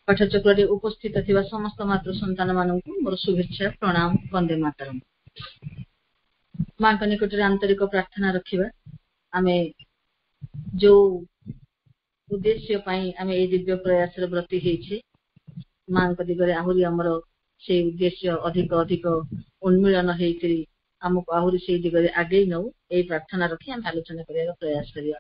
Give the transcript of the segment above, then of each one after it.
पाठचक्र उपस्थित थिबा समस्त मातृ संतान मानकु मोर शुभेच्छा प्रणाम वंदे मातरम। मां का निकट आंतरिक प्रार्थना रखिबा आमे जो उद्देश्य पाई आमे ए दिव्य प्रयास रे ब्रती हेछि मां का दिगरे आहुरी हमर से उद्देश्य अधिक अधिक उन्मिलन हेकरी हमको आहुरी से दिगरे आगे नौ ए प्रार्थना रखि हम आलोचना करिया प्रयास करिया।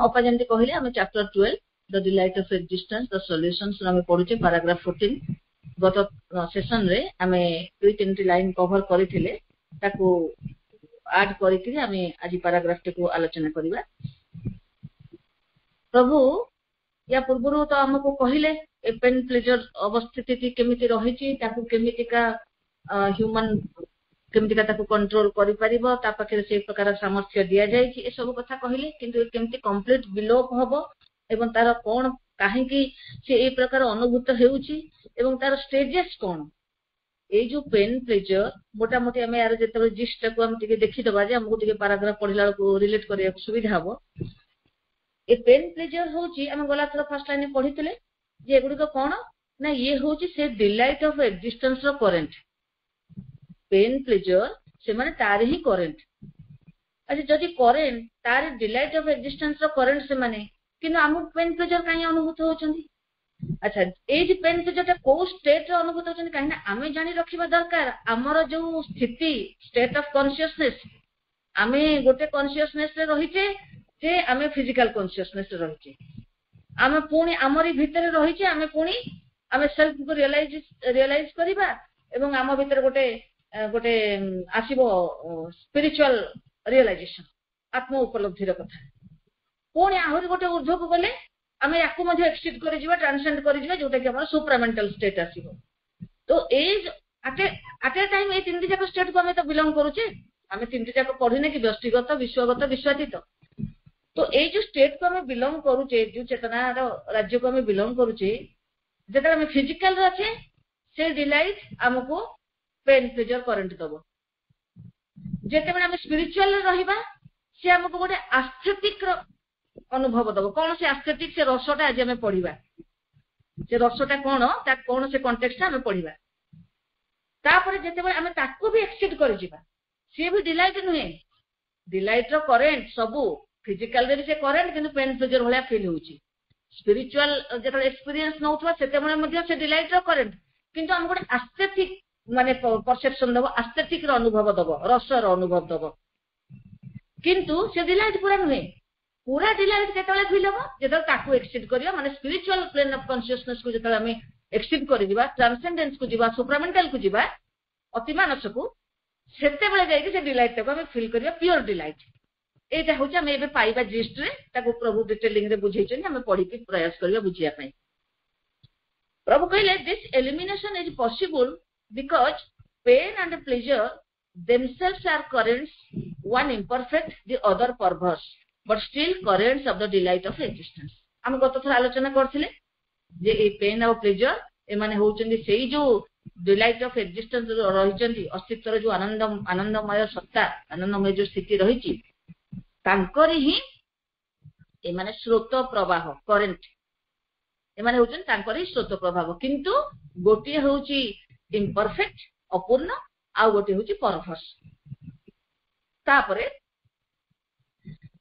अपा जंती कहले हम chapter 12 the delight of existence the solutions हम पढुचे पैराग्राफ 14 गत सेशन रे हमें दुई तीन लाइन कवर करिथिले ताको ऐड करिकि हमें आज पैराग्राफ को आलोचना करिबा। प्रभु या पूर्व तो हमको कहले ए पेन प्लेजर अवस्थिति केमिति रहिछि ताको केमिति का ह्यूमन केमिति का ताको कंट्रोल करि परिबो ता पाखे से प्रकार सामर्थ्य दिया जाय कि ए सब कथा कहले किंतु केमिति कंप्लीट विलोप हबो एवं तार कोन काहे कि से ए प्रकार अनुभूत हेउछि एवं तार स्टेजेस कोन ए जो पेन प्लेजर मोटा मोटी हमें यार जेतबे जिस्ट को हम टिके देखि दबा जे हमको टिके पैराग्राफ पढिला को रिलेट करिया सुविधा हबो। ए पेन प्लेजर होची हम गला थर फर्स्ट लाइन पढितले जे एगुडी को कोन ना ये होची से डिलाइट ऑफ एक्जिस्टेंस रो करेंट पेन प्लेजर से माने तार ही करेंट। अच्छा जदी करेंट तार डिलाइट ऑफ एक्जिस्टेंस रो करेंट से माने किनो हम पेन प्लेजर काई अनुभूत होचंदी। अच्छा ए जे पेन प्लेजर को स्टेट रो अनुभूत होचंदी काहे ना हमें जानि रखिबा दरकार हमर जो स्थिति स्टेट ऑफ कॉन्शियसनेस हमें गोटे कॉन्शियसनेस रे रहिचे जे हमें फिजिकल कॉन्शियसनेस रे रहिचे हमें पुणी हमरी भीतर रहिचे हमें पुणी हमें सेल्फ को रियलाइज करिबा एवं हम भीतर गोटे गोटे आसीबो स्पिरिचुअल रियलाइजेशन आत्म उपलब्धि रो कथा पुणी आहुरी गोटे ऊर्ध्व को गले हमें याकू मध्ये एक्सीड करि जिबा ट्रांसेंड करि जिबा जोटा कि हमर सुप्रामेंटल स्टेट आसीबो। तो as at a time a तीन जाक स्टेट को हमें तो बिलोंग करूचे हमें तीन जाक पढिने कि व्यक्तिगत विश्वगत विश्वातीत। तो ए जो स्टेट को हमें बिलोंग करूचे जो चेतना रो राज्य को हमें बिलोंग करूचे जेता हमें फिजिकल रचे से डिलाइट हमको पेन प्लेजर करंट दबो जेते में हम स्पिरिचुअल रहिबा से हमको गोटे एस्थेटिक रो अनुभव दबो। कोन से एस्थेटिक से रसटा आज हमें पढिबा से रसटा कोन ता कोन से कॉन्टेक्स्ट हमें पढिबा तापर जेते में हम ताको भी एक्सीड कर जिबा से भी डिलाइट नुहे डिलाइट रो करेंट सबु फिजिकल रे से करेंट किंतु पेन प्लेजर भलिया फील होउची स्पिरिचुअल जेता एक्सपीरियंस नउथवा सेते मन मध्ये से डिलाइट रो करेंट किंतु हम गोटे एस्थेटिक माने परसेप्शन दबो एस्थेटिक रो अनुभव दबो रस रो अनुभव दबो किंतु से डिलाइट पूरा डिलाइट केतले फील हबो जेता ताकू एक्सीड करियो माने स्पिरिचुअल प्लेन ऑफ कॉन्शियसनेस को जेता हमें एक्सीड करि दिबा ट्रांसेंडेंस को जिबा सुप्रामेंटल को जिबा अतिमानस को सेते बेले जाई कि से डिलाइट को हमें फील करियो प्योर डिलाइट एटा होचा हम एबे पाइबा जिस्ट रे ताको प्रभु डिटेलिंग रे बुझेइछन हम पढि के प्रयास करियो बुझिया पई। प्रभु कहले this elimination is possible because pain and pleasure themselves are currents one imperfect the other perverse but still currents of the delight of existence। हम गत थर आलोचना करथिले जे ए पेन और प्लेजर ए माने होचंदी सेही जो डिलाइट ऑफ एक्जिस्टेंस रहिचंदी अस्तित्व जो आनंदमय सत्ता आनंदमय जो स्थिति रहिची तांकरी ही ए माने स्रोत प्रवाह करेंट ए माने होचन तांकरी स्रोत प्रवाह किंतु गोटी होची इम्परफेक्ट अपूर्ण आ गोटी होची परवर्स। तापरे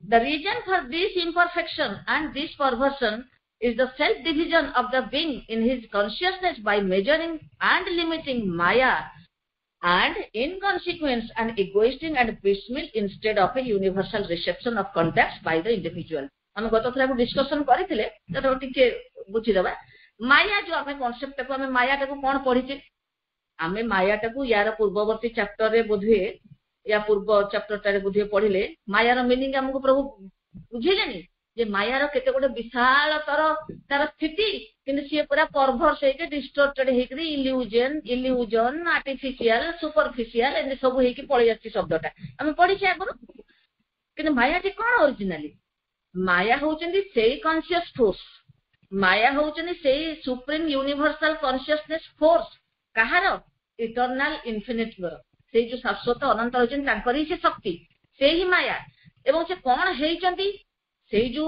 the reason for this imperfection and this perversion is the self division of the being in his consciousness by measuring and limiting maya and in consequence an egoistic and piecemeal instead of a universal reception of contacts by the individual। हम गत थरा को discussion करिथिले तो टिके बुझि दबा माया जो हमें कांसेप्ट को हमें माया को कोन पढिचे हमें माया को यार पूर्ववर्ती चैप्टर रे बोधे या पूर्व चैप्टर टारे बुझे पढिले मायार मीनिंग हमको प्रभु बुझेलेनी जे मायार केते गोटे विशाल तार स्थिति किंतु से पूरा परवर्स हेके डिस्टॉर्टेड हेकरी इल्यूजन आर्टिफिशियल सुपरफिशियल एने सब हेकी पळि जाछि शब्दटा हम पढिछे आगरो किंतु माया जे कोन ओरिजिनली माया होचंदी सेही कॉन्शियस फोर्स माया होचंदी सेही सुप्रीम यूनिवर्सल कॉन्शियसनेस फोर्स कहार इटर्नल इन्फिनिट से जो शाश्वत अनंत होचन तांकरी से शक्ति से ही माया एवं से कोन हेइचंती से जो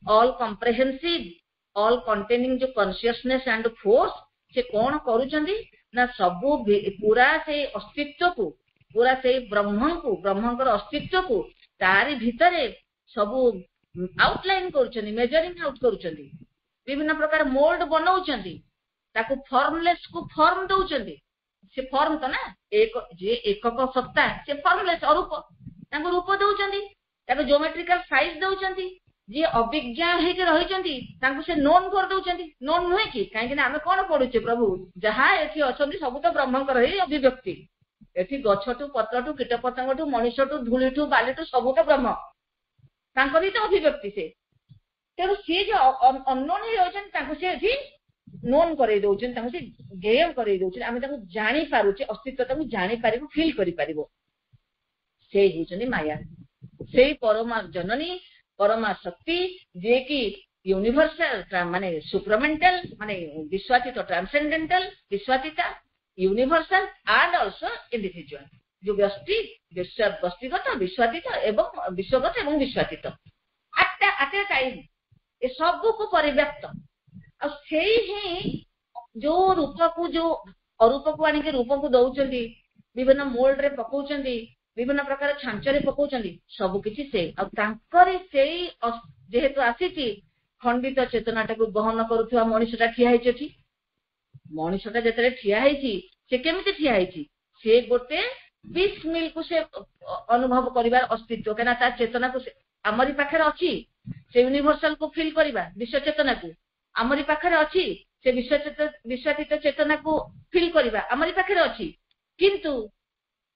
ऑल कॉम्प्रिहेंसिव ऑल कंटेनिंग जो कॉन्शियसनेस एंड फोर्स से कौन करूचंदी ना सबू पूरा से अस्तित्व को पूरा से ब्रह्मंकर अस्तित्व को तारी भितरे सबू आउटलाइन करूचंदी मेजरिंग आउट करूचंदी विभिन्न प्रकार मोल्ड बनाउचंदी ताको फॉर्मलेस को फॉर्म दउचंदी से फॉर्म तो ना एक जे एकक सत्ता से फॉर्मलेस अरूप ताको रूप दउचंदी ताको ज्योमेट्रिकल साइज दउचंदी जे अभिज्ञा हे के रहिचंदी ताको से नोन कर दउचंदी नोन नुहे कि काहे कि हम कोन पढुचे प्रभु जहा एथि अछंदी सब तो ब्रह्मंकर ही अभिव्यक्ति एथि गछटू पत्रटू कीटपतंगटू मनुष्यटू धूलिटू बालिटू सब तो ब्रह्म तांकर ही तो अभिव्यक्ति से तेणु सी जो अननोन ही रहचन ताको से एथि नोन करे दउचन ताको से गेम करे दउचन हम ताको जानि पारुचे अस्तित्व ताको जानि पारिबो फील करि पारिबो से हिचनी माया से परमा जननी परमा शक्ति जे कि यूनिवर्सल माने सुप्रमेंटल माने विश्वातीत ट्रांसेंडेंटल विश्वातीता यूनिवर्सल एंड आल्सो इंडिविजुअल जो व्यक्तिगत विश्वातीत एवं विश्वगत एवं विश्वातीत एट ए टाइम ए सब को परिव्याप्त और से ही जो रूप को जो अरूप को आने के रूप को दउचंदी विभिन्न मोल्ड रे पकाउचंदी विभिन्न प्रकार छांचरे पकाउचंदी सब किछि से अब तांकरी सेई जेहेतु आसीची खंडित चेतनाटा को बहन करूथुवा मनुष्यटा ठिया हेछि मनुष्यटा जेतरे ठिया हेछि से केमिति ठिया हेछि से गोटे 20 मिल को से अनुभव करिवार अस्तित्व केना ता चेतना को हमरी पाखरे अछि से यूनिवर्सल को फील करिवा विश्व चेतना को हमरी पाखरे अछि से विश्वातीत चेतना को फील करिवा हमरी पाखरे अछि किंतु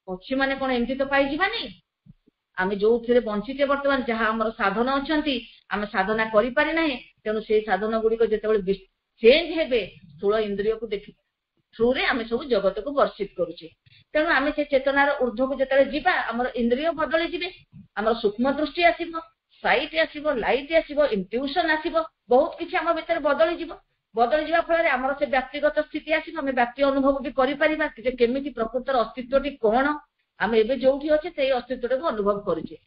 पक्षी माने कोन एमती तो पाई जिबानी आमे जो थिरे बंचिते वर्तमान जहा हमर साधन अछंती आमे साधना करि पारि नाही तेनु से साधन गुडी को जेतेबेले चेंज हेबे स्थूल इंद्रिय को देखि थ्रू रे आमे सब जगत को वर्षित करूचे तेनु आमे से चेतनार ऊर्ध्व को जेतेबेले जिबा हमर इंद्रिय बदली जिबे हमर सूक्ष्म दृष्टि आसीबो साइट आसीबो लाइट आसीबो इंट्यूशन आसीबो बहुत किछि हम भीतर बदली जिबा फल आमर से व्यक्तिगत स्थिति आसीबो हम व्यक्ति अनुभव भी करि परिबा कि केमिति प्रकृतर अस्तित्वटी कोन आम एबे जोठी अछि सेही अस्तित्वटा को अनुभव करूचे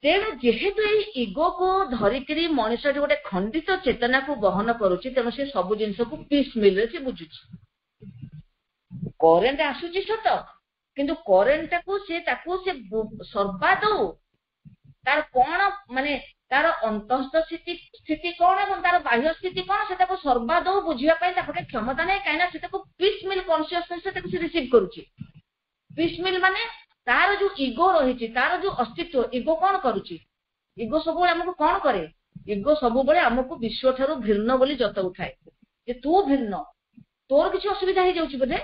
तेणु जेहेतु ए इगो को धरिकरी मनुष्य जो गोटे खंडित चेतना को बहन करूची तेणु से सब जिनस को पीस मिल रे से बुझुची करेंट आसुची सत किंतु करेंट को से ताको से सर्वादौ तार कोन माने तार अंतस्थ स्थिति कौन और तार बाह्य स्थिति कौन से ताको सर्वादौ बुझिया पाई ताको क्षमता नै काइना से ताको पीस मिल कॉन्शियसनेस से ताको रिसीव करूची पीस मिल माने तार जो इगो रहिची तार जो अस्तित्व इगो कौन करूची इगो सब हमको कौन करे इगो सब बळे हमको विश्व थारु भिन्न बोली जत उठाए जे तू भिन्न तोर किछि असुविधा हे जाउची बदे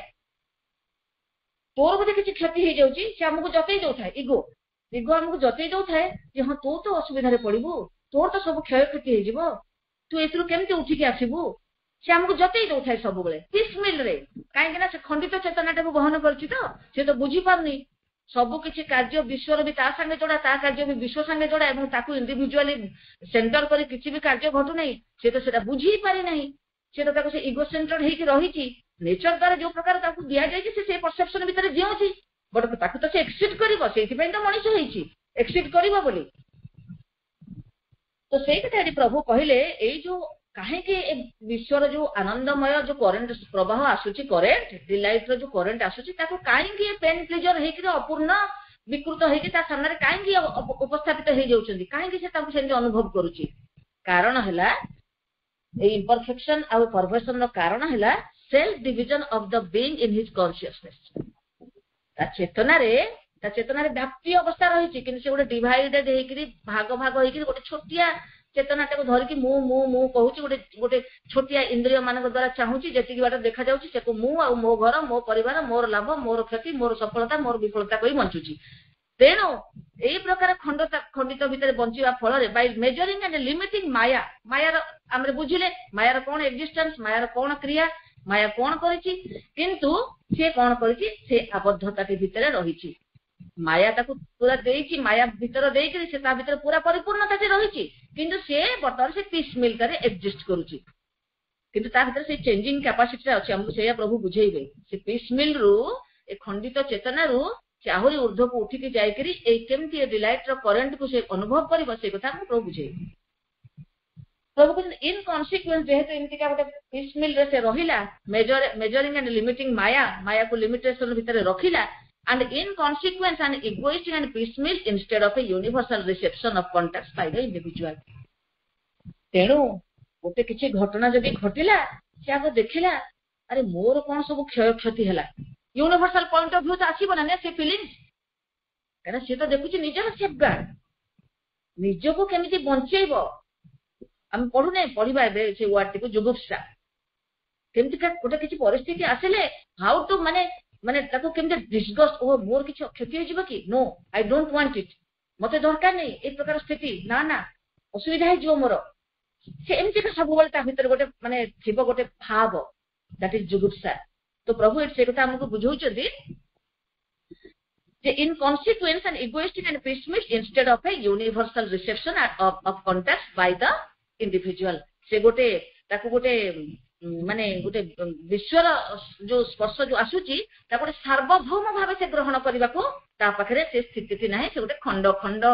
तोर बदे किछि क्षति हे जाउची से हमको जतई दउठाए इगो हमको जतई दउठाए जे हां तू तो असुविधा रे पड़िबू तोर तो सब क्षय क्षति हे जिवो तू एथरु केमते उठी के आसीबू से हमको जतई दउठाए सब बळे पीस मिल रे काहे कि ना से खंडित चेतनाटा को बहन करछि तो से तो बुझी पारनी सब किछि कार्य विश्वर भी ता संगे जोड़ा ता कार्य भी विश्व संगे जोड़ा एवं ताकू इंडिविजुअली सेंटर करी किछि भी कार्य घटु नै से तो सेटा बुझी पारि नै से तो ताको से इगो सेंटर्ड हे कि रहिछि नेचर द्वारा जो प्रकार ताकू दिया जाय छै से परसेप्शन भीतर जिउछि बट ताकू तो से एक्सिड करिवो सेति पय तो मनुष्य हेछि एक्सिड करिवो बोली तो सेई कथा प्रभु कहिले एई जो काहे कि विश्वर जो आनंदमय जो करंट प्रवाह आसुची करेंट डिलाइट रो जो करंट आसुची ताको काहे कि पेन प्लेजर हे कि अपूर्ण विकृत हे कि ता सामने काहे कि उपस्थापित हे जाउछंदी काहे कि से ताको सेंति अनुभव करूची कारण हला ए इम्परफेक्शन आ परवर्सन रो कारण हला self division of the being in his consciousness ता चेतना रे व्याप्ति अवस्था रहिची कि से गोटे डिवाइडेड हे कि भाग हे कि गोटे छोटिया चेतनाटा को धरिकी मु कहूची गोटे छोटिया इंद्रिय मानक द्वारा चाहूची जेतिकी बाट देखा जाउची सेको मु आ मो घर मो परिवार मोर लाभ मोर क्षति मोर सफलता मोर विफलता कहि बंचुची तेणु एई प्रकार खंडित भितर बंचिवा फल रे बाय मेजरिंग एंड लिमिटिंग मायार हमरे बुझिले मायार कोन एक्जिस्टेंस मायार कोन क्रिया माया कोन करिची किंतु से कोन करिची से आबद्धता के भितर रहिची माया ताकू पूरा देइची माया भितर देइकरी से ता भितर पूरा परिपूर्णता से रहिची किंतु से बर्तमान से पीस मिल करे एग्जिस्ट करूची किंतु ता भितर से चेंजिंग कैपेसिटी अछि हमको सेया प्रभु बुझेइबे से पीस मिल रु ए खंडित चेतना रु से आहुरी ऊर्ध्व को उठी के जाय करी ए केमती डिलाइट रो करंट को से अनुभव करबो से कथा हम प्रभु बुझेइबे प्रभु कहते इन कॉन्सिक्वेंस जेहेतु एमती का गोटे पीस मिल रे से रहिला मेजरिंग एंड लिमिटिंग माया को लिमिटेशन भितर रखिला and in consequence an egoistic and piecemeal instead of a universal reception of contacts by the individual. तेणु गोटे किसी घटना जदि घटिला से आगे देखिला अरे मोर कौन सब क्षय क्षति है यूनिवर्सल पॉइंट ऑफ व्यू तो आसब ना से फीलिंग्स कहीं सी तो देखुची निजर सेफगार्ड निज को केमी बंचेब आम पढ़ुने पढ़ा से वार्ड टी जुगुप्सा केमती गोटे किसी परिस्थिति आसिले हाउ टू माने माने ताको केमते डिस्गस्ट ओ मोर किछ क्षति हो जिवो कि no I don't want it मते दरकार नहीं ए प्रकार स्थिति ना ना असुविधा है जो मोर से एमती का सब बेले भीतर गोटे माने थिबो गोटे भाव दैट इज जुगुप्सा तो प्रभु एट से कथा हमको बुझौचंदी जे in consequence and egoistic and piecemeal instead of a universal reception of contact by the individual से गोटे ताको गोटे माने गोटे विश्वर जो स्पर्श जो आसुची गोटे सार्वभौम भाव से ग्रहण करने को पाखे से स्थिति ना से गोटे खंड खंड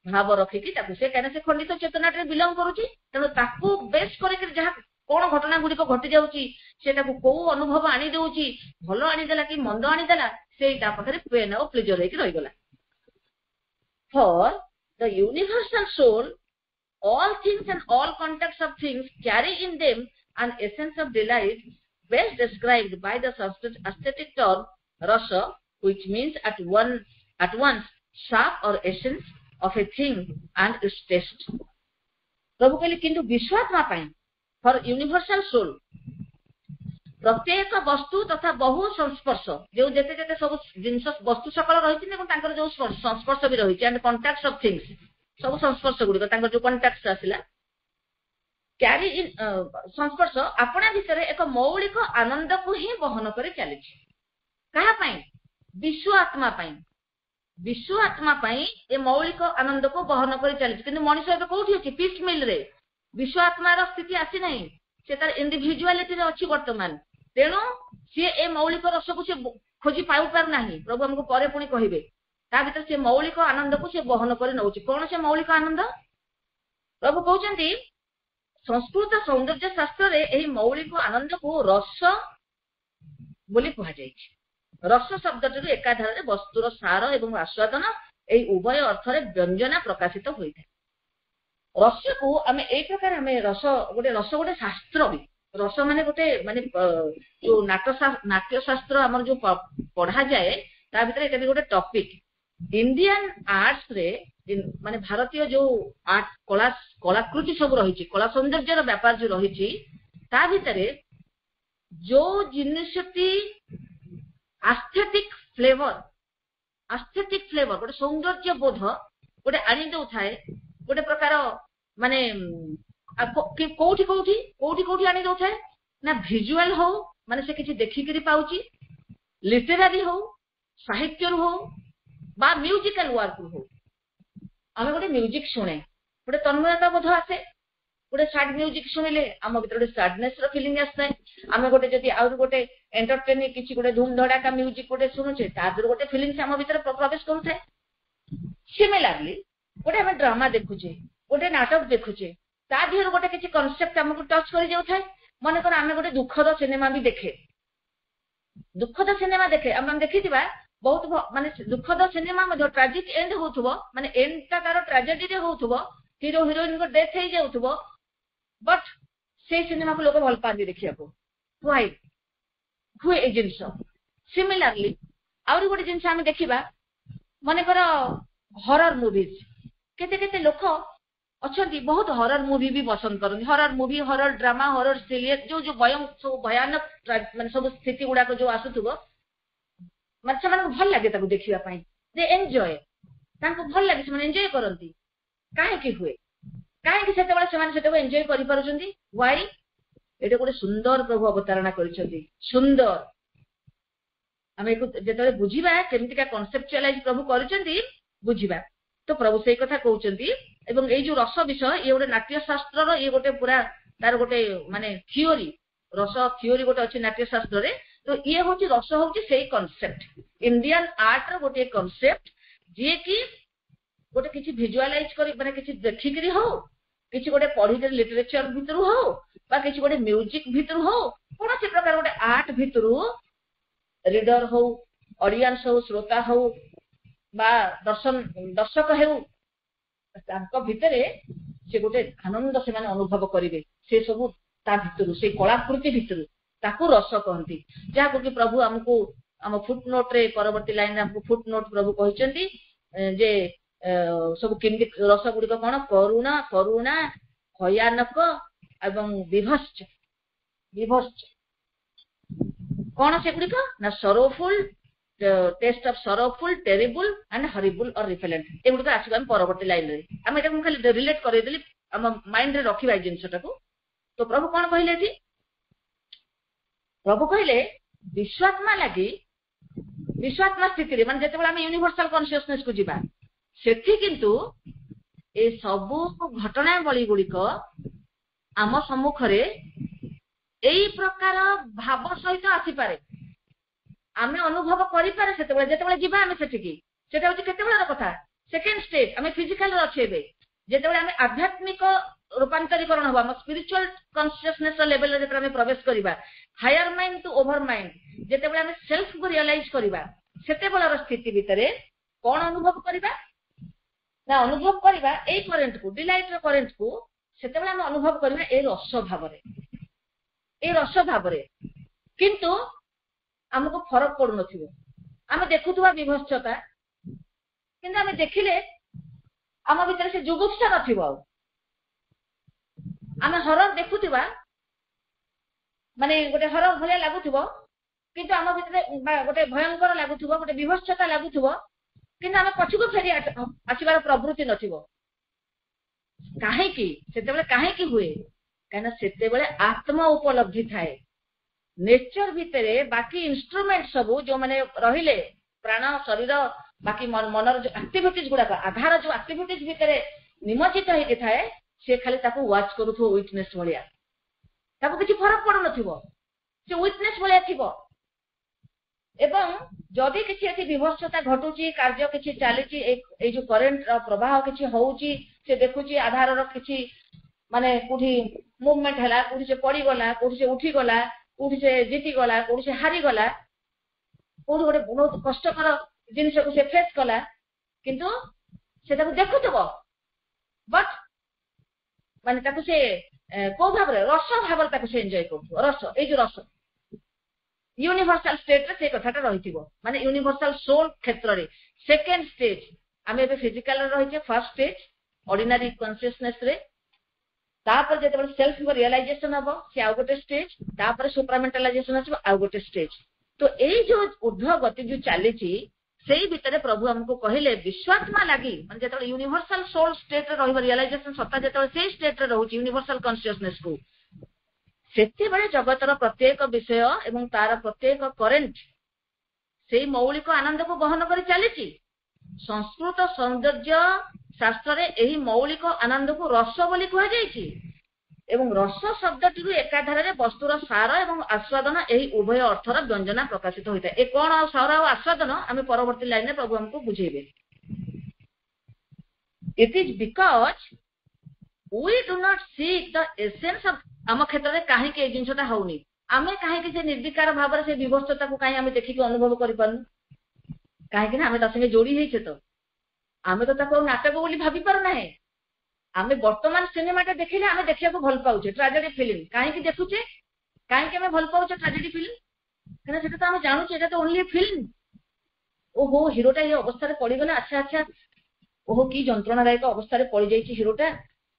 भाव रखिकी से कहीं से खंडित चेतना बिलंग करुच्ची तेणु बेस कर कौन घटना गुड़िक घटी जाऊँगी से कौ अनुभव आनी दौची भल आनीदेला कि मंद आनीदेला से पाखे पेन और प्लेजर होगी रहीगला for the universal soul all things and all contacts of things carry in them an essence of delight best described by the aesthetic term rasa which means at once sharp or essence of a thing and its taste प्रभु कहले किंतु विश्वात्मा पाई for universal soul प्रत्येक वस्तु तथा बहु संस्पर्श जो जेते जेते सब जिंस वस्तु सकल रही जो संस्पर्श भी रही एंड कॉन्टैक्ट्स ऑफ थिंग्स सब संस्पर्श गुड़िक जो कंटाक्ट आसला क्यारी इन संस्पर्श अपना भितर एक मौलिक आनंद को ही बहन कर चली विश्व आत्मा ए मौलिक आनंद को बहन कर चली कि मनीष ए कौटी अच्छी पीस मिल रे विश्व आत्मार स्थिति आसी ना से तार इंडिविजुआलिटी अच्छी वर्तमान तेणु सी ए मौलिक रस को सी खोजी पाई पार ना प्रभु हमको पर पुणी कहे ता भीतर से मौलिक आनंद को से बहन कर नौ कौन से मौलिक आनंद प्रभु कहते संस्कृत सौंदर्य शास्त्र रे एही मौलिक आनंद को रस बोली कह रस शब्द एकाधार वस्तुर सार एवं आस्वादन एही उभय अर्थ व्यंजना प्रकाशित होता है रस को आम ए प्रकार आम रस गोटे शास्त्र भी रस माने गोटे माने जो नाट्य शास्त्र आम जो पढ़ा जाए ता भीतर एटा भी गोटे टॉपिक इंडियन आर्ट्स रे माने भारतीय जो आर्ट कलाकृति सब रही कला सौंदर्य व्यापार जो रही ता भितरे जो जिनसटी आस्थेटिक फ्लेवर गोटे सौंदर्य बोध गोटे आनी दौ थाए गोटे प्रकार माने कोठी कोठी कोठी कोठी आनी दौ थाए ना विजुअल हो माने से किछि देखिकरी पाउची लिटरेरी हो साहित्य हो बा म्यूजिकल वर्क हो आम गोटे म्यूजिक शुणे गोटे तन्मयता बोध आसे गोटे सैड म्यूजिक शुणिले आम भीतर गोटे सैडनेस रो फीलिंग आसे आम गोटे जदि आउर गोटे एंटरटेनिंग किछि गोटे धूम धड़ाका म्यूजिक गोटे शुणुचे तादर गोटे फीलिंग्स आम भीतर प्रवेश करूथे सिमिलरली गोटे आम ड्रामा देखुचे गोटे नाटक देखुचे ता दिहर गोटे किछि कांसेप्ट हमको टच करि जाउ थाए मन कर आम गोटे दुखद सिनेमा भी देखे दुखद सिनेमा देखे आम देखिथिबा बहुत माने दुखद सिनेमा में ट्रेजिक एंड होथबो माने एंड ता तार ट्रेजेडी रे होथबो हीरो हीरोइन को डेथ हो जाउथबो बट से सिनेमा को लोग भल पाती देखिया को व्हाई हुए ए जिंस सिमिलरली आउरी गोटे जिंस हम देखिबा माने कर हॉरर मूवीज केते केते लोक अच्छी बहुत हॉरर मूवी भी पसंद करते horror movie horror drama horror serial जो जो भयानक माने सब स्थिति गुडा जो आसुथबो माने से भल लगे देखा दे एंजॉय भल लगे से एंजॉय करती कहीं हुए कहीं से एंजॉय कर व्हाई ये गोटे सुंदर प्रभु अवतारणा कर सुंदर आम जो बुझा केमती कनसेप्चुअलाइज प्रभु कर बुझा तो प्रभु से कथा कहते ये जो रस विषय ये गोटे नाट्य शास्त्र ये गोटे पूरा तार गोटे माने थियोरी रस थियोरी गोटे अच्छी नाट्य शास्त्र रे तो ये हूँ रस हूँ से कनसेप्ट इंडियन आर्ट रोटे कनसेप्ट जी कि गोटे किसी भिजुआलाइज कर माने किसी देखिक हो किसी गोटे पढ़ी लिटरेचर भितर हो बा किसी गोटे म्यूजिक भितर हो कौन से प्रकार गोटे आर्ट भितर रीडर हो ऑडियंस हो श्रोता हो बा दर्शक हो भितर से गोटे आनंद से अनुभव करेंगे से सब ता भितर से कलाकृति भितर ताकू रस कहती जहाँ कि प्रभु आमको आम फुटनोट रे परवर्ती लाइन रे हमको फुटनोट प्रभु कहते जे सब केमती रस गुड़िक कौन करुणा करुणा भयानक एवं विभत्स विभत्स कौन से गुड़िक ना sorrowful taste of sorrowful terrible and horrible और रिपेलेंट एगुड़िक आसो आम परवर्ती लाइन रे आम एटा खाली रिलेट करदेली आम माइंड रे रखिबा जिनसटा को तो प्रभु कौन कहले थी प्रभु कहले विश्वात्मा लगी विश्वात्मा स्थिति मान जिते आम यूनिवर्सल कॉन्शियसनेस को जीवा सेठी किंतु ए सबु घटनावली गुड़िक आम सम्मुखरे एई प्रकार भाव सहित आसीपारे आमे अनुभव करिपारे जेतेबेले जीवा आमे सेठिकी सेटा होची केतेबेलार कथा सेकेंड स्टेज आमे फिजिकल अच्छे जेतेबेले आमे आध्यात्मिक रूपांतरीकरण हवा हम स्पिरिचुअल कॉन्शियसनेस लेवल रे आमे प्रवेश करिबा higher mind to overmind जेतेबेले आमे सेल्फ को रियलाइज करिबा सेतेबेलार स्थिति भितरे कोन अनुभव करिबा ना अनुभव करिबा ए करंट को डिलाइट रो करंट को सेतेबेले आमे अनुभव करिबा ए रस भाबरे किंतु हमको फरक पड़ू नथिबो आमे देखुथुवा विभत्सता किंतु आमे देखिले आम भितर से जुगुप्सा नथिबो आमे हरर देखुथुवा माने गोटे हरर भलिया लागुथुबो किंतु आम भितर गोटे भयंकर लागुथुबो गोटे विभत्सता लागुथुबो किंतु आमे पछुको फेरी आसीबार प्रवृत्ति नथिबो काहेकि सेतेबेले काहेकि हुए काना सेतेबेले आत्मा उपलब्धि थाए नेचर भितरे बाकी इंस्ट्रूमेंट सब जो माने रहिले प्राण शरीर बाकी मनर जो एक्टिविटीज गुडा आधार जो एक्टिविटीज भितरे निमज्जित होके थाए से खाली ताको वाच करूथो विटनेस भलिया ताको किछि फरक पड़ो नथिबो से विटनेस भलिया थिबो एवं जदि किछि एति विभत्सता घटुची कार्य किछि चालिची ए जो करंट प्रवाह किछि होउची से देखुची आधार रो किछि माने कुठी मूवमेंट हला कुठी से पड़ी गला कुठी से उठी गला कोठी से जीती गला कोठी से हारी गला कोठी गोटे बहुत कष्टकर जिनिस को से फेस कला किंतु सेटा को देखुथबो बट माने ताको से को भाबरे रस भाबरे ताको से एन्जॉय करथो रस ए जो रस यूनिवर्सल स्टेट रे से कथाटा रहिथिबो माने यूनिवर्सल सोल क्षेत्र रे सेकंड स्टेज आमे बे फिजिकल रे रहिछे फर्स्ट स्टेज ऑर्डिनरी कॉन्शियसनेस रे तापर जेते सेल्फ रियलाइजेशन हम से आउ गोटे स्टेज तापर सुप्रामेंटलाइजेशन आछो आउ गोटे स्टेज तो ए जो ऊर्ध्व गति जो चलीची सेही भितरे प्रभु हमको कहले विश्वात्मा लागि माने जेते यूनिवर्सल सोल स्टेट रे रहबो रियलाइजेशन सत्ता जेते सेही स्टेट रे रहउची यूनिवर्सल कॉन्शियसनेस को सेते बेले जगतर प्रत्येक विषय एवं तार प्रत्येक करेंट सेही मौलिक आनंद को बहन करि चलीची संस्कृत सौंदर्य शास्त्र रे एही मौलिक आनंद को रस बोली कह जायछि एवं रस शब्दटी एकाधार रे वस्तुर सार एवं आस्वादन एही उभय अर्थर व्यंजना प्रकाशित होता है ए कोन आ सार आ आस्वादन आमे परवर्ती लाइन रे प्रभु हमको बुझेबे it is because we do not seek the essence of आम क्षेत्र में कहीं के जिनसटा होनी आमे कहीं से निर्विकार भाव से विभत्सता को कहीं आमे देखिक अनुभव कर पारनु कहीं आमे संगे जोड़ी होइछे तो आमे तो ताको नाटक बोली भाबी पार नाही आमे वर्तमान सिनेमाटा देखिले आमे देखिया को भल पाउछे ट्रेजेडी फिल्म काहे कि देखुछे काहे कि आमे भल पाउछे ट्रेजेडी फिल्म कने सेटा तो आमे जानुछे एटा तो ओनली फिल्म ओहो हिरोटा ये अवस्था रे पड़ी गला अच्छा अच्छा ओहो की जंत्रणादायक अवस्था रे पड़ी जाईची हिरोटा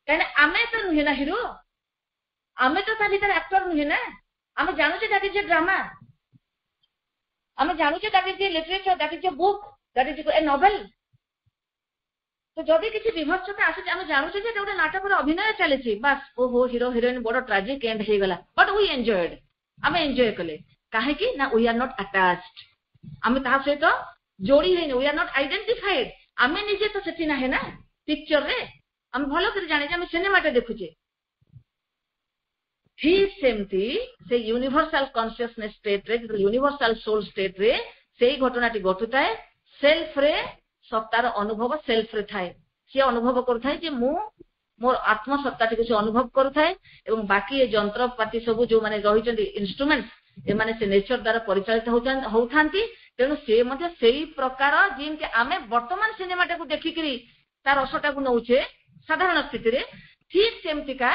काहे आमे तो नुहे ना हिरो आमे तो ता भीतर एक्टर नुहे ना आमे जानुछे दैट इज ए ड्रामा आमे जानुछे that is a literature that is a book that is a novel तो जदि किसी विभत्सता आसे आमे जानुछे जे गोटे नाटक रे अभिनय चलेछि बस ओहो हीरो हीरोइन बड़ ट्रेजिक एंड हे गला बट वी एन्जॉयड आमे एन्जॉय कले काहे कि ना वी आर नॉट अटैच्ड आमे ता सहित जोड़ी हेनी वी आर नॉट आइडेंटिफाइड आमे निजे तो सेठी ना है ना पिक्चर रे आमे भलो कर जाने जे आमे सिनेमा टे देखुछे ठीक सेमती से यूनिवर्सल कॉन्शियसनेस स्टेट रे यूनिवर्सल सोल स्टेट रे सेही घटनाटी घटुताए सेल्फ रे सत्तार अनुभव सेल्फ रे थाए से अनुभव करथाय जे मु मोर आत्मसत्ता टी से अनुभव करुए एवं बाकी ये जंत्रपाति सब जो माने रही इन्स्ट्रुमेंट ए माने से नेचर द्वारा परिचालित होता तेणु से प्रकार जिनके आम बर्तमान सिनेमा टाक देखिकी तार रसटा को नौचे साधारण स्थिति रे ठीक सेमतिका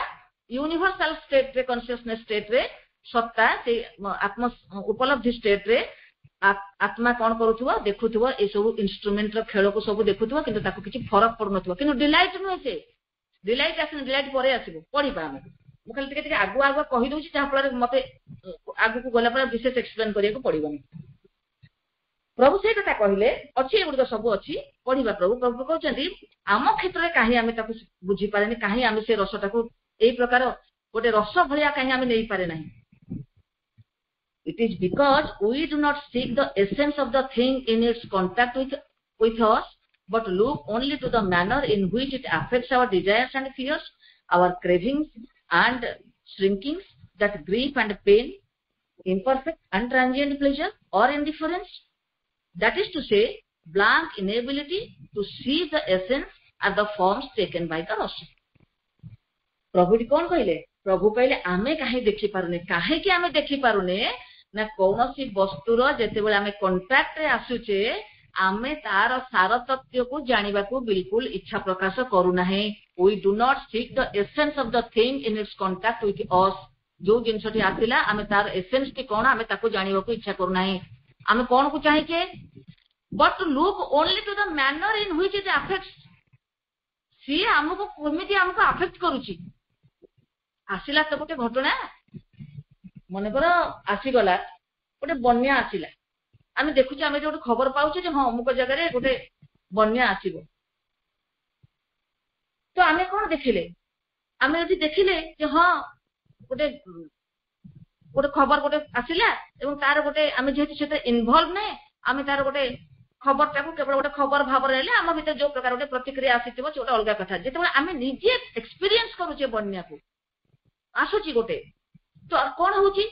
यूनिवर्सल स्टेट रे कॉन्शियसनेस स्टेट रे सत्ता से आत्म उपलब्धि स्टेट रे आत्मा कौन करुथुवा देखुथुवा ए सब इंस्ट्रूमेंट रो खेल को सब देखुथुवा किंतु ताको किछि फरक पडुनथुवा किंतु डिलाइट नुहे से डिलाइट आसन डिलाइट परे आसीबो पढिबा हम मु खाली टिके आगु आगु कहि दउछि जहा फल मते आगु को गला पर विशेष एक्सप्लेन करिया को पडिबनी प्रभु से कथा कहले अछि एगुड सब अछि पढिबा प्रभु कहउछन्ती आम क्षेत्र रे काहे आमे ताको बुझी पारेनी काहे आमे से रसटा को एई प्रकार गोटे रस भलिया काहे आमे नै पारे नाही It is because we do not seek the essence of the thing in its contact with us, but look only to the manner in which it affects our desires and fears, our cravings and shrinkings, that grief and pain, imperfect and transient pleasure or indifference. That is to say, blank inability to see the essence and the forms taken by the rasa. प्रभु कौन कहले प्रभु कहले आमे काहे देखि पारुने काहे कि आमे देखि पारुने ना कौनसी वस्तुर जेतेबेले आमे कांटेक्ट रे आसुचे आमे तार सार तत्व को जानिबा को बिल्कुल इच्छा प्रकाश करू नाही we do not seek the essence of the thing in its contact with us जो जिनसटी आसिला आमे तार एसेंस टी कोन आमे ताको जानिबा को इच्छा करू नाही आमे कोन को चाहि के but look only to the manner in which it affects सी हमको केमिति हमको अफेक्ट करूची आसिला तो गोटे घटना मन कर आसीगला गोटे बन्या आसिला आम देखुचे आम जो खबर पाऊचे हाँ अमुक जगह गोटे बन्या आसीबो तो आम कौन देखिले आम ये देखिले हाँ गोटे गोटे खबर गोटे आसिला एवं तार गोटे आम जेहेतु से इनवल्व ना आम तार गोटे खबर टाक केवल गोटे खबर भाव रे आम भीतर जो प्रकार गोटे प्रतिक्रिया आसीथिबो से गोटे अलग कथा जेतेबेले आम निजे एक्सपीरियंस करूचे बन्या को आसुची गोटे तो कौन होची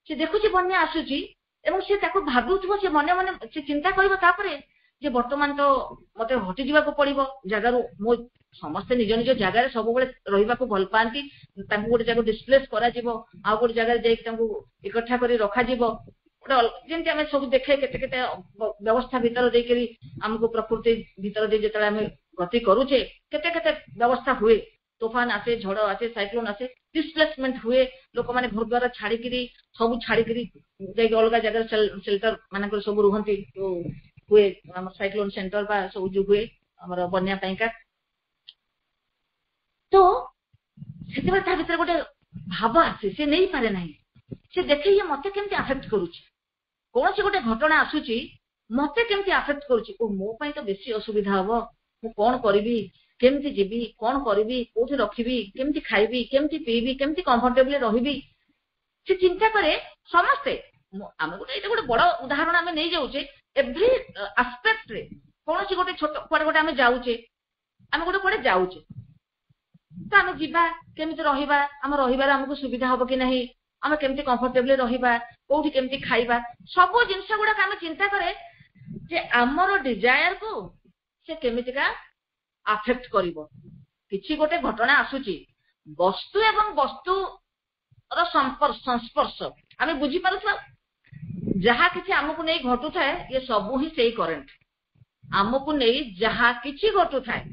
से देखुची बन्या आसुची एवं से ताको भाबुथबो से मने मने से चिंता करिवो तापरे जे वर्तमान तो मते हटि जीवा को पड़िबो जगारु मो समस्त निज निज जगार सब बेले रहिबा को भल पांती ताको गोटे जगह डिस्प्लेस करा जीवो आ गोटे जगह जे ताको इकट्ठा करी रखा जीवो गोटे जेंति आमे सब देखे केते केते व्यवस्था भीतर दे करी हमको प्रकृति भीतर दे जेतला आमे गति करूचे केते केते व्यवस्था हुए तूफान आसे झड़ आसे साइक्लोन आसे डिस्प्लेसमेंट हुए लोक माने घर द्वारा छाड़ी सब छाड़ी अलग जगह शेल्टर मान सब रुहती हुए साइक्लोन सेंटर बा सब जो हुए हमर बन्या पाइका तो से भीतर गोटे भाव आसे से नहीं पारे नाही से देखे ये मते केमती अफेक्ट करूची कौन से गोटे घटना आसुची मते केमती अफेक्ट करूची ओ मो पई तो बेसी असुविधा हबो मु कोन करबी केमती जीवी कौन करी कोठी रखी केमती खाइबी केमती पीबी केमती कंफर्टेबली रही से चिंता करे समस्ते आम गोटे गोटे बड़ उदाहरण आम नहीं जाऊे एव्री आस्पेक्ट रे कौन सी गोटे छोट कुआडे गोटे आम जाऊे आम गोटे कुआडे जाऊे तो आम जीवा केमती रहिबा आम रहिबार हमको सुविधा हबो कि नहीं आम केमती कंफर्टेबली रहिबा कोठी केमती खाइबा सब जिनस गुडा आम चिंता करे जे आमर डिजायर को से केमितिका अफेक्ट करिवो किछि गोटे घटना आसुची वस्तु एवं वस्तु रो संस्पर्श आमे बुझी पारुथवा जहा किछि हमकु नै घटु थाए ये सब ही सेही करंट हमकु नै जहा किछि घटु थाए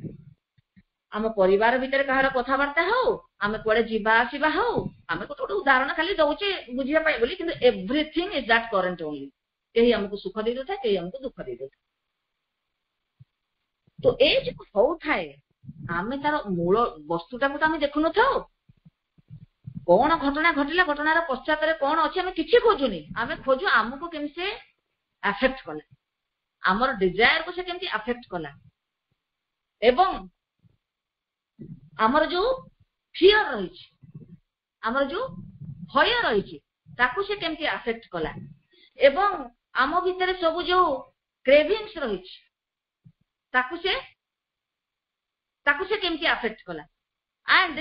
आम परिवार भीतर कहार कथावार्ता हो आमे कोडे जीवा आसीबा हो आमे को गोटे उदाहरण खाली दउचे बुझिया पाए बोली किंतु everything is that current only केही हमकु सुख दे दो थाए केही हमकु दुख दे दो तो ए जो हो थाए आमे तार मूल वस्तुटा को आमे देखु न थाओ कौन घटना घटिला घटनार पश्चात रे कौन अछि आमे किछि खोजुनी आमे खोजु हमको केमसे अफेक्ट कला हमर डिजायर को से केमती अफेक्ट कला एवं हमर जो फियर रही हमर जो भय रही ताकू से केमती अफेक्ट कला एवं आम भीतर सब जो क्रेविंग्स रही ताकू से केमती अफेक्ट कला and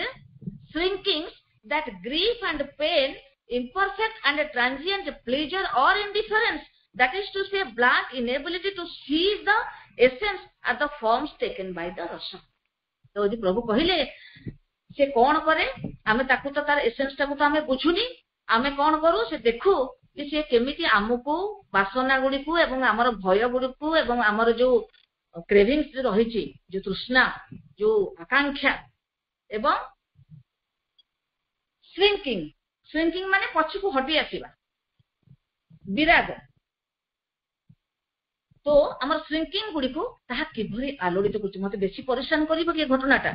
shrinkings that grief and pain imperfect and transient pleasure or indifference, that is to say blank inability to see the essence or the forms taken by the rasa. तो यदि प्रभु कहले से कौन करे आमे ताकू तो तार एसेंस टाकू तो आमे बुझुनी आमे कौन करू से देखू कि से केमिति आमको वासना गुडी को एवं हमर भय गुडी को एवं हमर जो क्रेविंग्स रहिछि जो तृष्णा जो आकांक्षा एवं श्रिंकिंग माने पछकू हटी आसीबा विराग तो हमर श्रिंकिंग गुडी को ताहा किभरी आलोड़ित करछि मते बेसी परेशान करिवो कि घटनाटा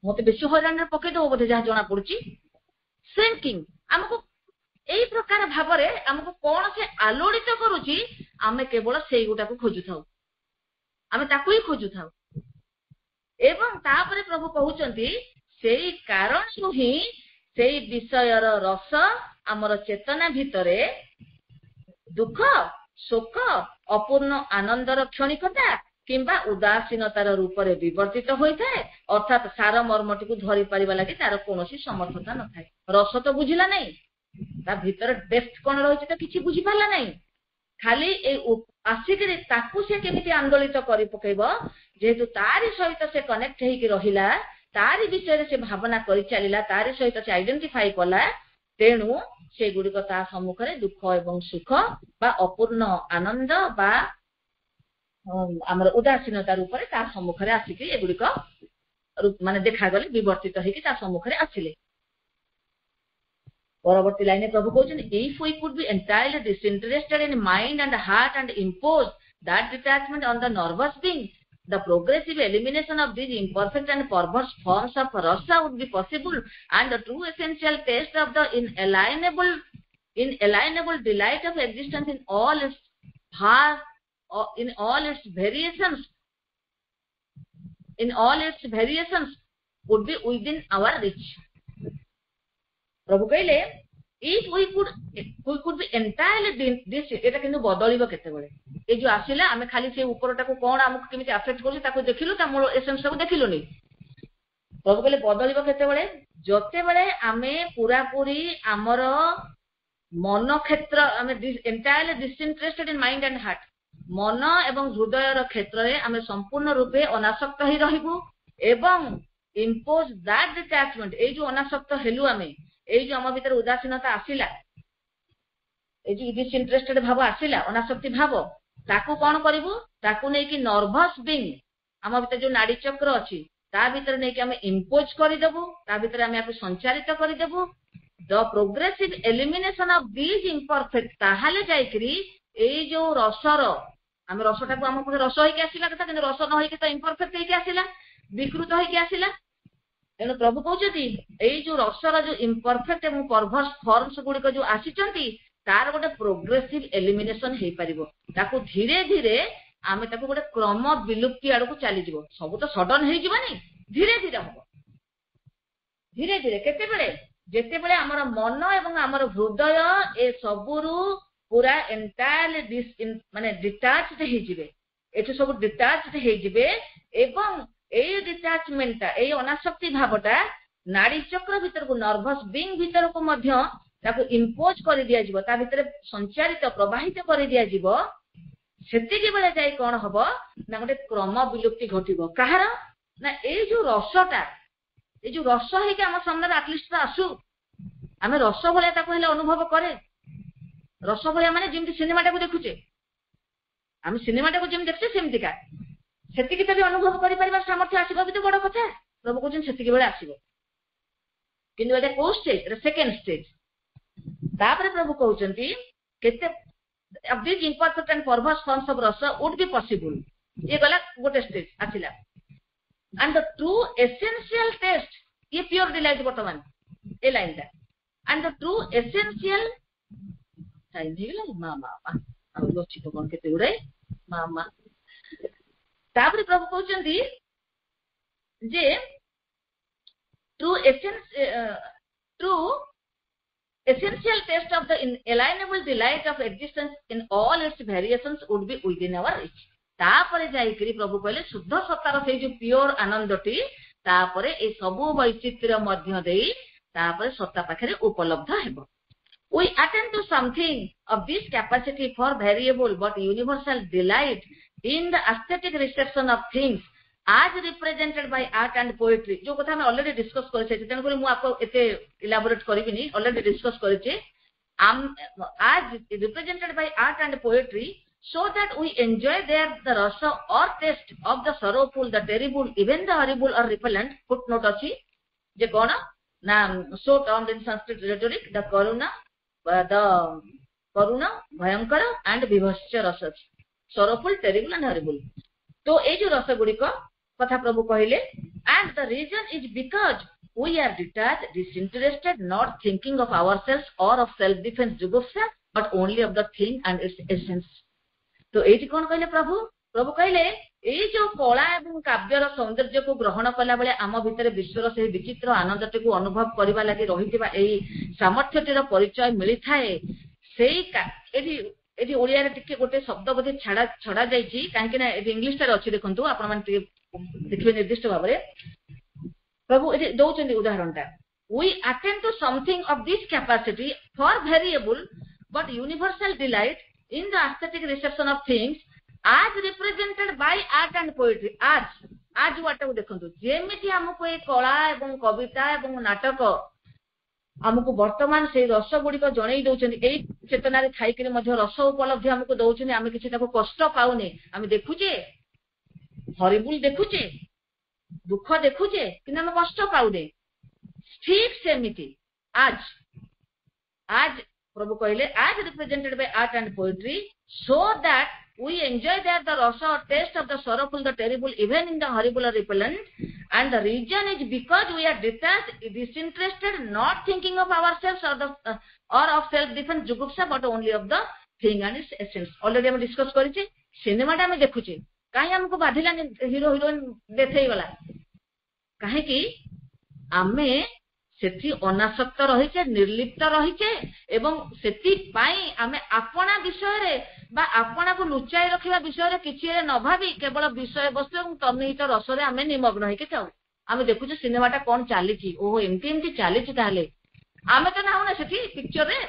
मते बेसी हरान पके दो बोधे जहा जना पड़ुछि श्रिंकिंग हमको एई प्रकार भाबरे हमको कोन से आलोड़ित करूछि आमे केवल सेई गुटा को खोजु थाउ आमे ताकू ही खोजु थाउ एवं तापरे प्रभु कहउचंती सेई कारण ही सेई विषयर रस हमर चेतना भितरे दुख शोक अपूर्ण आनंदर क्षणिकता किंबा उदासीनतार रूप में विवर्तित होता है अर्थात सार मर्मटी को धरी पारिबा लागि तार कोनोसी समर्थता न थाए रस तो बुझिला नहीं ता भीतर डेप्थ कोन रहिछि तो किछि बुझि पाला नहीं खाली ए आसिकरे ताकू से केमिति आंदोलित करि पकेबो जेतु तारी सहित से कनेक्ट हेइ कि रहिला तारी विषय से भावना करि चलिला तारी सहित से आइडेंटिफाई कला तेणु से गुडिक ता सम्मुखरे दुख एवं सुख बा अपूर्ण आनंद बा हमर उदासीनता रूप में ता सम्मुखरे आसिकि ए गुडिक रूप माने देखा गले विवर्तित हेकि ता सम्मुखरे आसिले परवर्ती लाइने प्रभु कहउछन if we could be entirely disinterested in mind and heart and impose that detachment on the nervous being the progressive elimination of these imperfect and perverse forms of rasa would be possible and the true essential taste of the inalienable delight of existence in all its variations would be within our reach प्रभु कहले if we could be entirely this eta किंतु बदलिबो केते बेले ए जो आसिला आमे खाली से ऊपरटा को कोन हमक केमिति अफेक्ट करली ताको देखिलु ता मोर एसेंस को देखिलु नै प्रभु कहले बदलिबो केते बेले जते बेले आमे पूरा पूरी हमर मन क्षेत्र आमे entirely disinterested in mind and heart मन एवं हृदय रो क्षेत्र रे आमे संपूर्ण रूपे अनासक्त ही रहिबु एवं इंपोज दैट डिटैचमेंट ए जो अनासक्त हेलु आमे ए जो हम भीतर उदासीनता आसिला ए जो डिसइंटरेस्टेड भाव आसिला अनासक्ति भाव ताकू कोन करिवु ताकू नै कि नर्वस बीइंग हम भीतर जो नाड़ी चक्र अछि ता भीतर नै कि हम इंपोज करि देबु ता भीतर हम आपे संचारित करि देबु the progressive elimination of these imperfect ताहाले जायकरी ए जो रसर हम रसटा को हम को रस होई के आसिला कथा कि रस न होई के तो इम्परफेक्ट होई के आसिला विकृत होई के आसिला तेणु प्रभु कहते यही जो रसर जो इम्परफेक्ट एवं परभर्स फॉर्म्स गुड़िक जो आसीचंती तार गोटे प्रोग्रेसिव एलिमिनेशन हो पारिबो ताकू धीरे धीरे आमे ताकू गोटे क्रम विलुप्ति आड़ को चली जीवो सब तो सडन हो जीवानी धीरे धीरे हम धीरे धीरे केते बेले जेते बेले हमर मन एवं हमर हृदय ए सबुरु पूरा एंटायरली माने डिटैच्ड हो जिवे एठो सब डिटैच्ड हो जिवे एवं ए डिटैचमेंट ए अनासक्ति भावटा नाड़ी चक्र भीतर को नर्वस बीइंग भीतर को मध्य ताको इंपोज कर दिया जिवो ता भीतर संचारित प्रवाहित कर दिया जिवो सेति के बेले जाई कोन हबो ना गोटे क्रम विलुप्ति घटिबो कहार ना ए जो रसटा ए जो रस हे के हम सामने एटलिस्ट आसु हमें रस भले ताको हेले अनुभव करे रस भले माने जेमति सिनेमाटा को देखुचे हम सिनेमाटा को जेम देखछे सेमतिका सेति के भी अनुभव करि परिबा सामर्थ्य आसीबो भी तो बड़ कथा प्रभु कहउछन सेति के बेले आसीबो किंतु एटा को स्टेज रे सेकंड स्टेज तापर प्रभु कहउछंती केते अब this imperfect and perverse forms of rasa would be possible ये गला गोटे स्टेज आसिला and the true essential taste ये प्योर डिलाइट वर्तमान ए लाइन दा and the true essential time हिला मामा आ लोची तो कोन केते उड़े मामा तापर प्रभु कहउछंती जे true essential taste of the inalienable delight of existence in all its variations would be within our reach तापरे जाई करी प्रभु कहले शुद्ध सत्तार से जो प्योर आनंदटी तापरे ए सबु वैचित्र्य मध्य देई तापरे सत्ता पाखरे उपलब्ध हेबो we attend to something of this capacity for variable but universal delight in the aesthetic reception of things as represented by art and poetry जो कथा मैं ऑलरेडी डिस्कस कर छे तेन को मु आपको एते इलाबोरेट करबिनी ऑलरेडी डिस्कस कर छे as represented by art and poetry so that we enjoy there the rasa or taste of the sorrowful, the terrible, even the horrible or repellent. Footnote अछि जे कोन ना so termed in Sanskrit rhetoric the karuna bhayankara and vibhasya rasa, sorrowful, terrible and horrible. तो ए जो रस गुडी को कथा प्रभु कहले and the reason is because we are detached, disinterested, not thinking of ourselves or of self defense jugupsa but only of the thing and its essence. तो एठी कोन कहले प्रभु कहले ए जो कला एवं काव्यर सौंदर्य को ग्रहण कला बेले आम भितर विश्वर से विचित्र आनंदटी को अनुभव करबा लागि रहितिबा एई सामर्थ्यटीर परिचय मिली थाए सेई एठी एठी ओडिया रे टिके गोटे शब्द बोधे छड़ा जाईची काहे ना एठी इंग्लिश रे अछि देखंतु आपण मान देखिबे निर्दिष्ट भाबरे प्रभु एठी दोचंदी उदाहरणटा we attend to something of this capacity for variable but universal delight in the aesthetic reception of things as represented by art and poetry. आज वाटा देखंतु जेमिति हमको ए कला एवं कविता एवं नाटक हमको वर्तमान से रस गुडी को जणै दउछन ए चेतना रे खाइ के मध्य रस उपलब्धि हमको दउछन हम किछि ताको कष्ट पाउने हम देखुचे हरिबुल देखुचे दुख देखुचे कि हम कष्ट पाउने ठीक सेमिति आज प्रभु कहले as represented by art and poetry so that we enjoy there the rasa or taste of the sorrowful, the terrible, even in the horrible or repellent, and the reason is because we are detached, disinterested, not thinking of ourselves or of self defense jugupsa but only of the thing and its essence. Already हम discuss करिचे cinema टा में देखुचे काहे हमको बाधिला hero heroine देखै गला काहे कि आमे सेठी अनासक्त रहिचे निर्लिप्त रहिचे एवं सेठी पाई आमे आपना विषय रे बा आपना को लुचाई रखिबा विषय रे किछि रे न भाबी केवल विषय वस्तु एवं तन्निहित रस रे आमे निमग्न होइके थाउ आमे देखुचे सिनेमा टा कोन चालीची ओहो एमती चालीची ताले आमे तो ना होना सेठी पिक्चर रे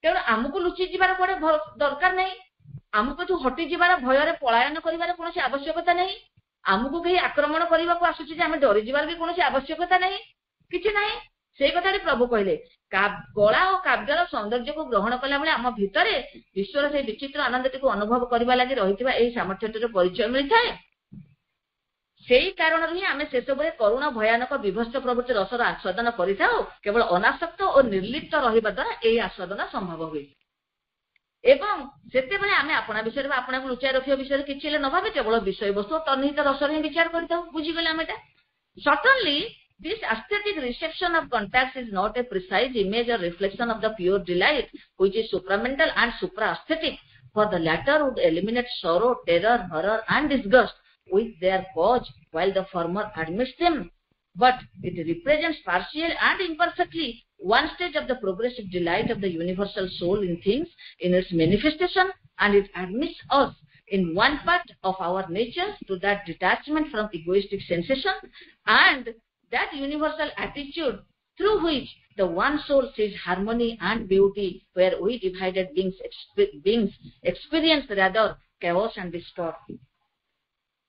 तेण आमको लुचि जिबार पड़े दरकार नहीं आमको जो हटि जिबार भय रे पलायन करिवार कोनोसी आवश्यकता नहीं आमको कहीं आक्रमण करबा को आसुची जे आमे डरि जिबार भी कोनोसी आवश्यकता नहीं किछि नहीं से कथा प्रभु कहले कला और काव्यर सौंदर्य को ग्रहण कला बेले आम भितरे विश्वर से विचित्र आनंदटी को अनुभव करबा लागि रहितिबा एई सामर्थ्यटीर परिचय मिलिथाए सेई कारण हि आमे शेष बरे करुण भयानक विभस्त प्रवृत्ति रसर आस्वादन करिथाओ केवल अनासक्त और निर्लिप्त रहिबा द्वारा एई आस्वादन संभव हुए एवं सेते बेले आमे आपना विषय रे आपना को लुचाई रखियो विषय किछि ले न भाबे केवल विषय वस्तु तन्निहित रसर हि विचार करिथाओ बुझि गेले Ameta certainly this aesthetic reception of contacts is not a precise image or reflection of the pure delight which is supramental and supra-aesthetic, for the latter would eliminate sorrow, terror, horror and disgust with their cause while the former admits them. But it represents partially and imperfectly one stage of the progressive delight of the universal soul in things in its manifestation, and it admits us in one part of our nature to that detachment from egoistic sensation and that universal attitude through which the one soul sees harmony and beauty, where we divided beings experience rather chaos and discord.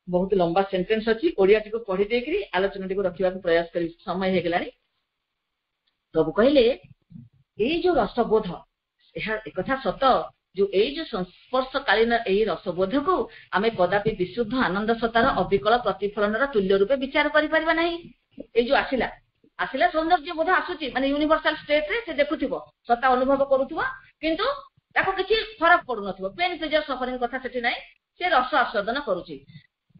बहुत लंबा sentence अछि Odia T को पढि देकरी आलोचना T को रखिबा को प्रयास करी समय हे गेलानी प्रभु कहले ए जो रसबोध एहा एकथा सत जो ए जो संस्पर्शकालीन ए रसबोध को आमे कदापि विशुद्ध आनंद सतार अविकल प्रतिफलनर तुल्य रूपे विचार करि परिबा नाही ए जो आसिला सौंदर्य बोध आसुची माने यूनिवर्सल स्टेट रे से देखुथिबो सता अनुभव करूथिबो किंतु ताको किछि फरक पडु नथिबो पेन प्लेजर सफरिंग कथा सेठी नै से रस आस्वादन करूची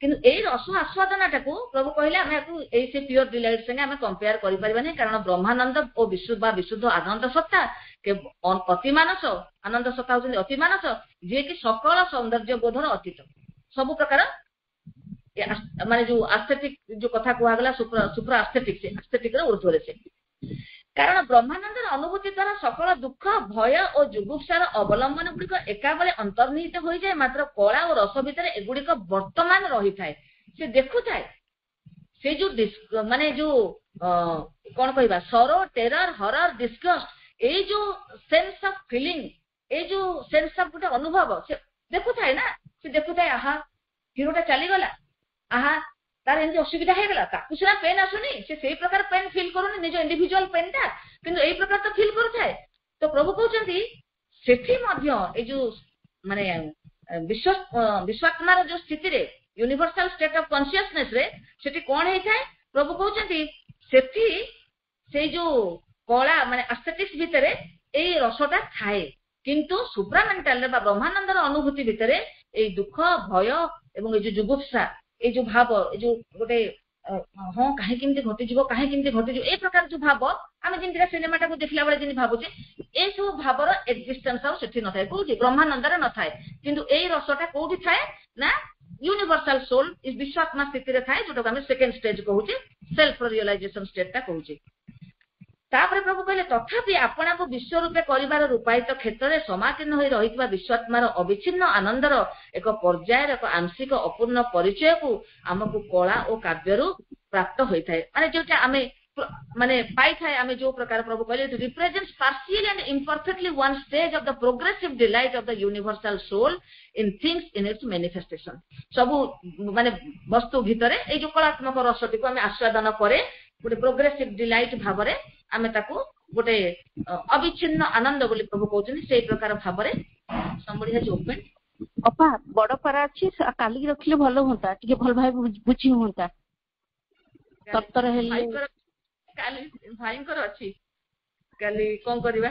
किंतु ए रस आस्वादनटा को प्रभु कहले आमे को ए से प्योर डिलाइट संगे आमे कंपेयर करि परिबा नै कारण ब्रह्मानंद और विशुद्ध आनंद सत्ता के अति मानस आनंद सत्ता होचि अति मानस जे कि सकल सौंदर्य बोधर अतीत सब प्रकार माने जो एस्थेटिक जो कथा कुआ गला सुप्रा एस्थेटिक से एस्थेटिक रे ऊर्ध्व रे से कारण ब्रह्मानंदर अनुभूति द्वारा सकल दुख भय और जुगुप्सार अवलंबन गुड़िक एकाबले अंतर्निहित हो जाए मात्र कला और रस भितर एगुड़िक वर्तमान रही थाए से देखु थाए से जो माने जो कौन कहबा सरो टेरर हरर डिस्गस्ट ए जो सेंस ऑफ फीलिंग ए जो सेंस ऑफ गुटे अनुभव से देखु थाए ना से देखु थाए आहा हीरोटा चली गला आहा तार एमती असुविधा होगा ताकू सीना पेन आसुनी से प्रकार पेन फिल करूनी निज इंडिविजुअल पेन टा किंतु एई प्रकार तो फिल करूଥାଏ तो प्रभु कहउचंती सेठी मध्य ए जो माने विश्वात्मार जो स्थिति रे यूनिवर्सल स्टेट ऑफ कॉन्शियसनेस रे सेठी कोन हेई थाए प्रभु कहउचंती सेठी से जो कला माने एस्थेटिक्स भितरे एई रसटा थाए किंतु सुप्रामेंटल बा ब्रह्मानंदर अनुभूति भितरे एई दुख भय एवं ए जो जुगुप्सा ए जो भाव ए जो गोटे हाँ कहीं केमती घटिज कहीं केमती घटिज ए प्रकार जो भाव आम जमी सिनेमाटा को देखला बेले जमी भावुचे ए सब भावर एक्जिस्टेंस आउ सेठी न थाए कोठी ब्रह्मानंदर न थाए किंतु एई रसटा कोठी थाए ना यूनिवर्सल सोल इस विश्वात्मा स्थिति रे थाए जोटा हम सेकंड स्टेज कहूचे सेल्फ रियलाइजेशन स्टेट ता कहूचे तापर प्रभु कहले तथापि आपना को विश्व रूपे करिवार रूपायित क्षेत्र में समाकीर्ण होई रहितबा विश्वात्मार अविच्छिन्न आनंदर एक पर्यायर एक आंशिक अपूर्ण परिचय को हमकु कला और काव्यरु प्राप्त होई थाए माने जोटा आमे माने पाई थाए आमे जो प्रकार प्रभु कहले it represents partial and imperfectly one stage of the progressive delight of the universal soul in things in its manifestation सब माने वस्तु भितरे ए जो कलात्मक रसटी को आमे आस्वादन करे गोटे प्रोग्रेसिव डिलाइट भावरे आमे ताको गोटे अविच्छिन्न आनंद बोली प्रभु कहउछन से प्रकार भावरे समबडी हैज ओपन अपा बड़ पारा अछि काली रखले भलो होता टिके भल भाई बुझी होता तत्तर हेले काली भाईंकर अछि काली कोन करबा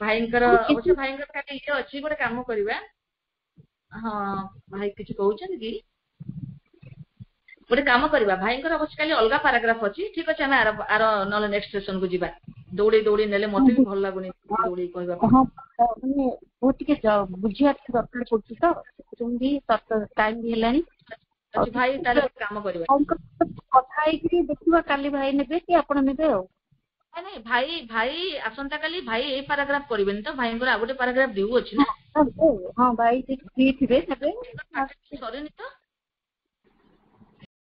भाईंकर अवश्य भाईंकर काली इए अछि गोटे काम करबा हां भाई किछ कहउछन कि गोटे काम करबा भाईंकर अवश्य काली अलगा पैराग्राफ अछि ठीक अछि हम आरो नले नेक्स्ट सेशन को जिबा दौड़ी दौड़ी नेले मते भी भल लागुनी दौड़ी कहबा हां माने ओ टिके बुझिया दरकार पड़छि तो तुम भी टाइम भी हेलानी अच्छा भाई ताले काम करबा कथा कि देखिबा काली भाई नेबे कि आपण नेबे हो नहीं भाई भाई आसंता काली भाई ए पैराग्राफ करबेन तो भाईंकर आ गोटे पैराग्राफ देउ अछि ना हां भाई फ्री थिबे नेबे सॉरी नहीं तो